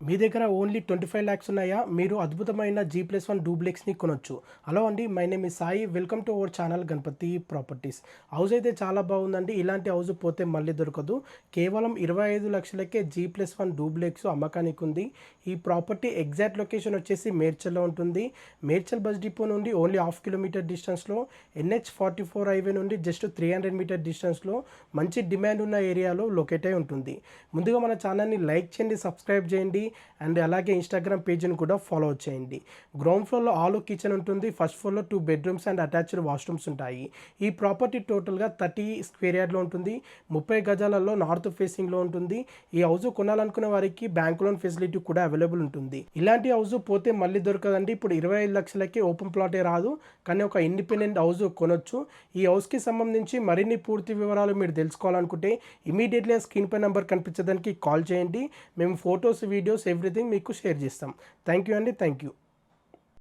మీ దగ్గర ఓన్లీ 25 లాక్స్ ఉన్నాయా? మీరు అద్భుతమైన G+1 డూప్లెక్స్‌ని కొనొచ్చు. హలో అండి. My name is Sai. Welcome to our channel Ganapathi properties. House అయితే చాలా బాగుందండి. ఇలాంటి హౌస్ పోతే మళ్ళీ దొరకదు. కేవలం 25 లక్షలకే G+1 డూప్లెక్స్ అమ్మకానికి ఉంది. ఈ ప్రాపర్టీ ఎగ్జాక్ట్ లొకేషన్ వచ్చేసి మేడ్చల్‌లో ఉంటుంది. మేడ్చల్ బస్ డిపో నుండి ఓన్లీ హాఫ్ కిలోమీటర్ డిస్టెన్స్‌లో, NH44 హైవే నుండి జస్ట్ 300 మీటర్ డిస్టెన్స్‌లో మంచి డిమాండ్ ఉన్న ఏరియాలో లొకేట్ అయి ఉంటుంది. ముందుగా మన ఛానల్‌ని లైక్ చేయండి, సబ్స్క్రైబ్ చేయండి అండ్ అలాగే ఇన్స్టాగ్రామ్ పేజ్ని కూడా ఫాలో చేయండి. గ్రౌండ్ ఫ్లోర్లో ఆల్ కిచెన్ ఉంటుంది. ఫస్ట్ ఫ్లోర్లో 2 బెడ్రూమ్స్ అండ్ అటాచ్డ్ వాష్రూమ్స్ ఉంటాయి. ఈ ప్రాపర్టీ టోటల్గా 30 స్క్వేర్ యార్డ్లో ఉంటుంది. 30 గజాలలో నార్త్ ఫేసింగ్లో ఉంటుంది. ఈ హౌస్ కొనాలనుకునే వారికి బ్యాంక్ లోన్ ఫెసిలిటీ కూడా అవైలబుల్ ఉంటుంది. ఇలాంటి హౌస్ పోతే మళ్ళీ దొరకదండి. ఇప్పుడు 25 లక్షలకి ఓపెన్ ప్లాటే రాదు, కానీ ఒక ఇండిపెండెంట్ హౌస్ కొనొచ్చు. ఈ హౌస్కి సంబంధించి మరిన్ని పూర్తి వివరాలు మీరు తెలుసుకోవాలనుకుంటే ఇమీడియట్లీ స్క్రీన్ పై నెంబర్ కనిపించడానికి కాల్ చేయండి. మేము ఫొటోస్, వీడియోస్ ఎవ్రీథింగ్ మీకు షేర్ చేస్తాం. థ్యాంక్ యూ అండి. Thank you.